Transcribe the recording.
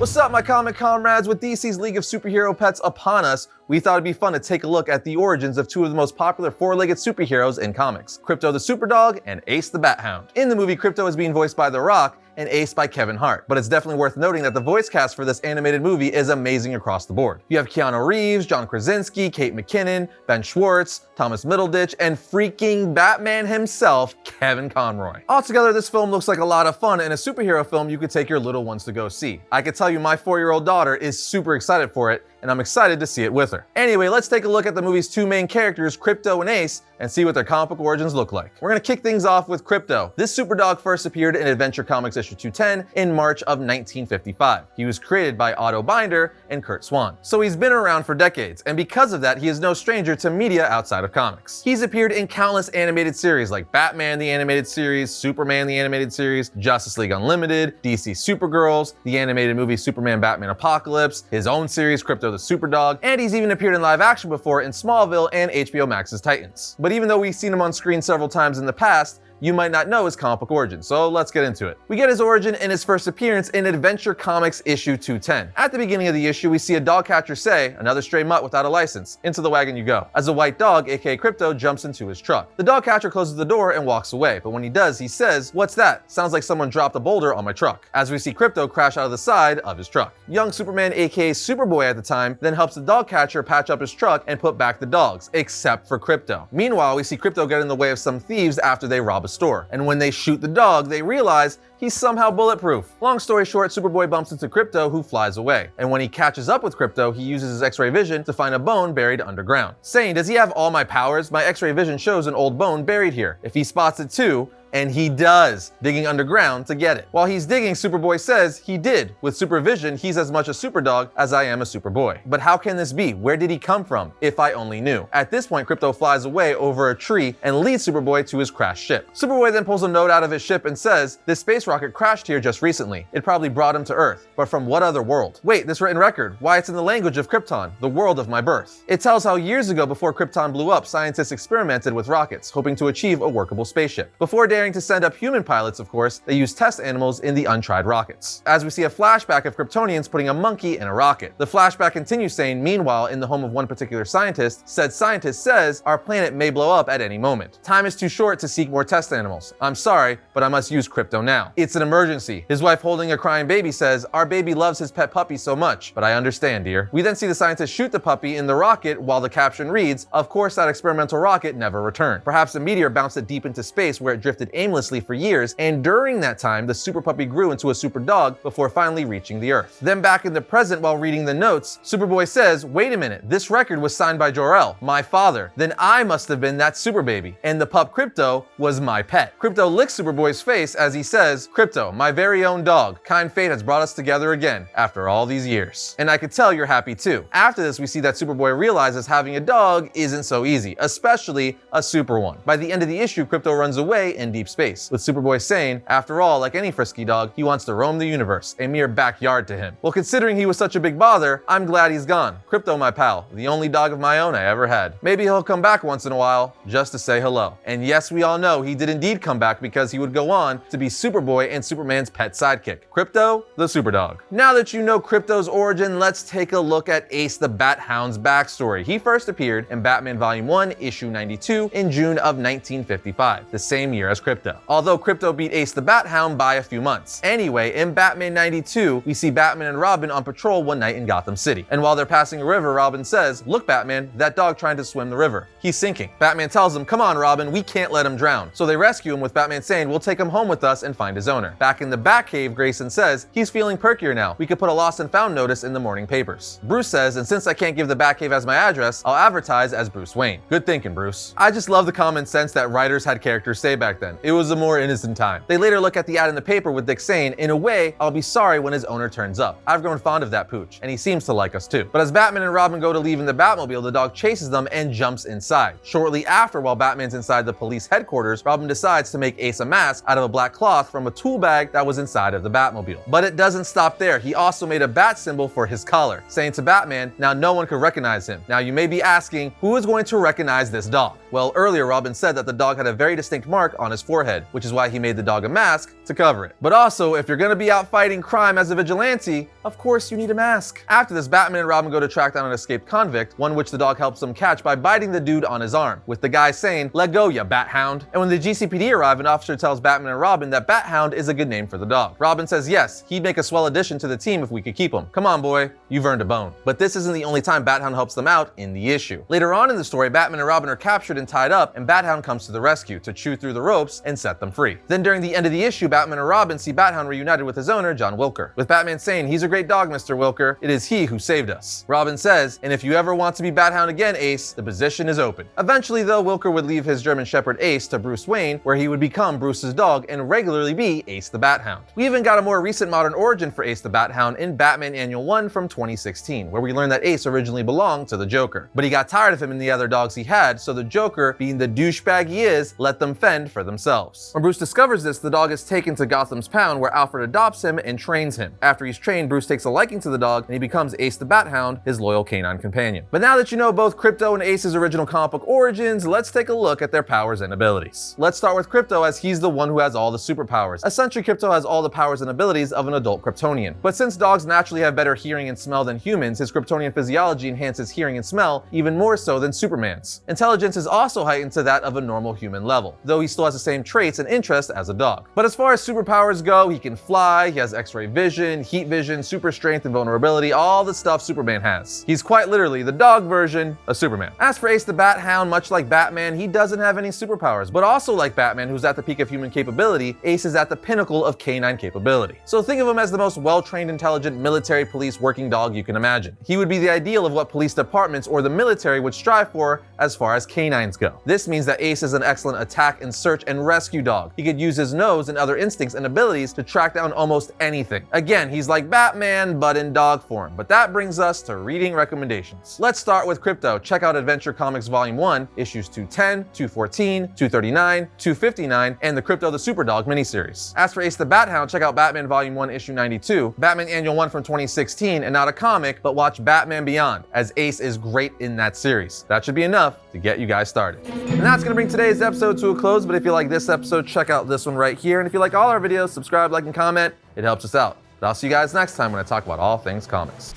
What's up, my comic comrades? With DC's League of Superhero Pets upon us, we thought it'd be fun to take a look at the origins of two of the most popular four-legged superheroes in comics, Krypto the Superdog and Ace the Bat Hound. In the movie, Krypto is being voiced by The Rock and Ace by Kevin Hart, but it's definitely worth noting that the voice cast for this animated movie is amazing across the board. You have Keanu Reeves, John Krasinski, Kate McKinnon, Ben Schwartz, Thomas Middleditch, and freaking Batman himself, Kevin Conroy. Altogether, this film looks like a lot of fun and a superhero film you could take your little ones to go see. I can tell you my 4-year-old daughter is super excited for it, and I'm excited to see it with her. Anyway, let's take a look at the movie's two main characters, Krypto and Ace, and see what their comic book origins look like. We're gonna kick things off with Krypto. This superdog first appeared in Adventure Comics issue 210 in March of 1955. He was created by Otto Binder and Kurt Swan. So he's been around for decades, and because of that, he is no stranger to media outside of comics. He's appeared in countless animated series like Batman the Animated Series, Superman the Animated Series, Justice League Unlimited, DC Supergirls, the animated movie Superman Batman Apocalypse, his own series Krypto the Superdog, and he's even appeared in live action before in Smallville and HBO Max's Titans. But even though we've seen him on screen several times in the past, you might not know his comic book origin, so let's get into it. We get his origin in his first appearance in Adventure Comics issue 210. At the beginning of the issue, we see a dog catcher say, "Another stray mutt without a license. Into the wagon you go." As a white dog, aka Krypto, jumps into his truck. The dog catcher closes the door and walks away, but when he does, he says, "What's that? Sounds like someone dropped a boulder on my truck." As we see Krypto crash out of the side of his truck. Young Superman, aka Superboy at the time, then helps the dog catcher patch up his truck and put back the dogs, except for Krypto. Meanwhile, we see Krypto get in the way of some thieves after they rob a store, and when they shoot the dog, they realize he's somehow bulletproof. Long story short, Superboy bumps into Krypto, who flies away. And when he catches up with Krypto, he uses his X-ray vision to find a bone buried underground. Saying, "Does he have all my powers? My X-ray vision shows an old bone buried here. If he spots it too," and he does, digging underground to get it. While he's digging, Superboy says he did. With supervision, he's as much a superdog as I am a Superboy. But how can this be? Where did he come from? If I only knew. At this point, Krypto flies away over a tree and leads Superboy to his crashed ship. Superboy then pulls a note out of his ship and says, "This space rocket crashed here just recently. It probably brought him to Earth. But from what other world? Wait, this written record. Why, it's in the language of Krypton, the world of my birth." It tells how years ago, before Krypton blew up, scientists experimented with rockets, hoping to achieve a workable spaceship. Before daring to send up human pilots, of course, they used test animals in the untried rockets. As we see a flashback of Kryptonians putting a monkey in a rocket. The flashback continues saying, "Meanwhile, in the home of one particular scientist, said scientist says our planet may blow up at any moment. Time is too short to seek more test animals. I'm sorry, but I must use Krypto now. It's an emergency." His wife, holding a crying baby, says, "Our baby loves his pet puppy so much, but I understand, dear." We then see the scientist shoot the puppy in the rocket while the caption reads, "Of course that experimental rocket never returned. Perhaps a meteor bounced it deep into space where it drifted aimlessly for years, and during that time, the super puppy grew into a super dog before finally reaching the Earth." Then back in the present while reading the notes, Superboy says, "Wait a minute, this record was signed by Jor-El, my father. Then I must have been that super baby, and the pup Krypto was my pet." Krypto licks Superboy's face as he says, "Krypto, my very own dog. Kind fate has brought us together again after all these years. And I could tell you're happy too." After this, we see that Superboy realizes having a dog isn't so easy, especially a super one. By the end of the issue, Krypto runs away in deep space, with Superboy saying, after all, like any frisky dog, he wants to roam the universe, a mere backyard to him. Well, considering he was such a big bother, I'm glad he's gone. Krypto, my pal, the only dog of my own I ever had. Maybe he'll come back once in a while, just to say hello. And yes, we all know he did indeed come back, because he would go on to be Superboy and Superman's pet sidekick, Krypto the Superdog. Now that you know Krypto's origin, let's take a look at Ace the Bat Hound's backstory. He first appeared in Batman Volume 1, issue 92 in June of 1955, the same year as Krypto. Although Krypto beat Ace the Bat Hound by a few months. Anyway, in Batman 92, we see Batman and Robin on patrol one night in Gotham City. And while they're passing a river, Robin says, "Look, Batman, that dog trying to swim the river. He's sinking." Batman tells him, "Come on, Robin, we can't let him drown." So they rescue him, with Batman saying, "We'll take him home with us and find his owner." Back in the Batcave, Grayson says, "He's feeling perkier now. We could put a lost and found notice in the morning papers." Bruce says, "And since I can't give the Batcave as my address, I'll advertise as Bruce Wayne." Good thinking, Bruce. I just love the common sense that writers had characters say back then. It was a more innocent time. They later look at the ad in the paper with Dick saying, "In a way, I'll be sorry when his owner turns up. I've grown fond of that pooch, and he seems to like us too." But as Batman and Robin go to leave in the Batmobile, the dog chases them and jumps inside. Shortly after, while Batman's inside the police headquarters, Robin decides to make Ace a mask out of a black cloth from a tool bag that was inside of the Batmobile. But it doesn't stop there. He also made a bat symbol for his collar, saying to Batman, now no one could recognize him. Now you may be asking, who is going to recognize this dog? Well, earlier Robin said that the dog had a very distinct mark on his forehead, which is why he made the dog a mask to cover it. But also, if you're gonna be out fighting crime as a vigilante, of course you need a mask. After this, Batman and Robin go to track down an escaped convict, one which the dog helps them catch by biting the dude on his arm, with the guy saying, "Let go, ya Bat Hound." And when the GCPD arrive, an officer tells Batman and Robin that Bat Hound is a good name for the dog. Robin says yes, he'd make a swell addition to the team if we could keep him. Come on, boy, you've earned a bone. But this isn't the only time Bat Hound helps them out in the issue. Later on in the story, Batman and Robin are captured and tied up, and Bat Hound comes to the rescue to chew through the ropes and set them free. Then during the end of the issue, Batman and Robin see Bat Hound reunited with his owner, John Wilker, with Batman saying, "He's a great dog, Mr. Wilker. It is he who saved us." Robin says, "And if you ever want to be Bat Hound again, Ace, the position is open." Eventually, though, Wilker would leave his German Shepherd Ace to Bruce Wayne, where he would become Bruce's dog and regularly be Ace the Bat Hound. We even got a more recent modern origin for Ace the Bat Hound in Batman Annual 1 from 2016, where we learned that Ace originally belonged to the Joker. But he got tired of him and the other dogs he had, so the Joker, being the douchebag he is, let them fend for themselves. When Bruce discovers this, the dog is taken to Gotham's Pound, where Alfred adopts him and trains him. After he's trained, Bruce takes a liking to the dog, and he becomes Ace the Bat Hound, his loyal canine companion. But now that you know both Krypto and Ace's original comic book origins, let's take a look at their powers and abilities. Let's start with Krypto, as he's the one who has all the superpowers. Essentially, Krypto has all the powers and abilities of an adult Kryptonian. But since dogs naturally have better hearing and smell than humans, his Kryptonian physiology enhances hearing and smell even more so than Superman's. Intelligence is also heightened to that of a normal human level, though he still has the same traits and interests as a dog. But as far as superpowers go, he can fly, he has X-ray vision, heat vision, super strength and vulnerability, all the stuff Superman has. He's quite literally the dog version of Superman. As for Ace the Bat Hound, much like Batman, he doesn't have any superpowers, but also like Batman, who's at the peak of human capability, Ace is at the pinnacle of canine capability. So think of him as the most well-trained, intelligent military police working dog you can imagine. He would be the ideal of what police departments or the military would strive for as far as canines go. This means that Ace is an excellent attack and search and rescue dog. He could use his nose and other instincts and abilities to track down almost anything. Again, he's like Batman, but in dog form. But that brings us to reading recommendations. Let's start with Krypto. Check out Adventure Comics Volume 1, issues 210, 214, 239, 259, and the Krypto the Superdog miniseries. As for Ace the Bat Hound, check out Batman Volume 1, issue 92, Batman Annual 1 from 2016, and not a comic, but watch Batman Beyond, as Ace is great in that series. That should be enough to get you guys started. And that's gonna bring today's episode to a close, but if you like this episode, check out this one right here. And if you like all our videos, subscribe, like, and comment. It helps us out. But I'll see you guys next time when I talk about all things comics.